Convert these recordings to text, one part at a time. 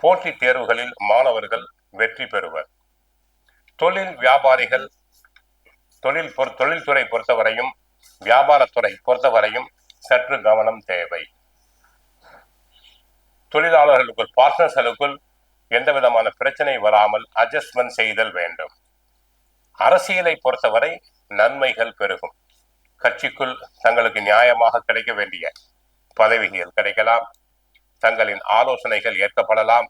போட்டித் தேர்வுகளில் மாணவர்கள் வெற்றி பெறுவர். தொழில் வியாபாரிகள் தொழில்துறை பொறுத்தவரையும் வியாபாரத்துறை பொறுத்தவரையும் சற்று கவனம் தேவை. தொழிலாளர்களுக்குள் பார்ட்னர்களுக்குள் எந்த விதமான பிரச்சனை வராமல் அட்ஜஸ்ட்மெண்ட் செய்தல் வேண்டும். அரசியலை பொறுத்தவரை நன்மைகள் பெருகும். கட்சிக்குள் தங்களுக்கு நியாயமாக கிடைக்க வேண்டிய பதவிகள் கிடைக்கலாம். தங்களின் ஆலோசனைகள் ஏற்கப்படலாம்.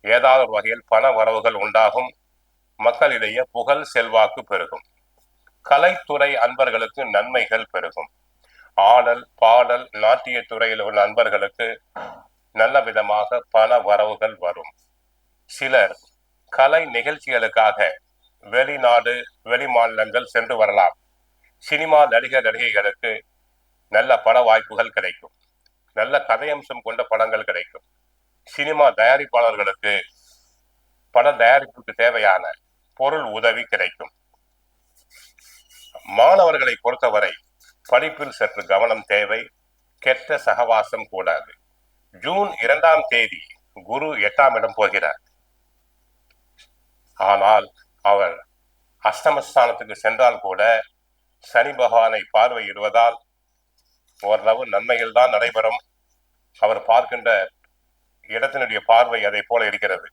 ஏதாவது ஒரு வகையில் பண வரவுகள் உண்டாகும். மக்களிடையே புகழ் செல்வாக்கு பெருகும். கலைத்துறை அன்பர்களுக்கு நன்மைகள் பெருகும். ஆடல் பாடல் நாட்டிய துறையில் உள்ள அன்பர்களுக்கு நல்ல விதமாக பண வரவுகள் வரும். சிலர் கலை நிகழ்ச்சிகளுக்காக வெளிநாடு வெளி மாநிலங்கள் சென்று வரலாம். சினிமா நடிகர் நடிகைகளுக்கு நல்ல பட வாய்ப்புகள் கிடைக்கும். நல்ல கதையம்சம் கொண்ட படங்கள் கிடைக்கும். சினிமா தயாரிப்பாளர்களுக்கு பட தயாரிப்புக்கு தேவையான பொருள் உதவி கிடைக்கும். மாணவர்களை பொறுத்தவரை படிப்பில் சற்று கவனம் தேவை. கெட்ட சகவாசம் கூடாது. ஜூன் 2ஆம் தேதி குரு 8ஆம் இடம் போகிறார். ஆனால் அவர் அஷ்டமஸ்தானத்துக்கு சென்றால் கூட சனி பகவானை பார்வையிடுவதால் ஓரளவு நன்மைகள் தான் நடைபெறும். அவர் பார்க்கின்ற இடத்தினுடைய பார்வை அதை போல இருக்கிறது.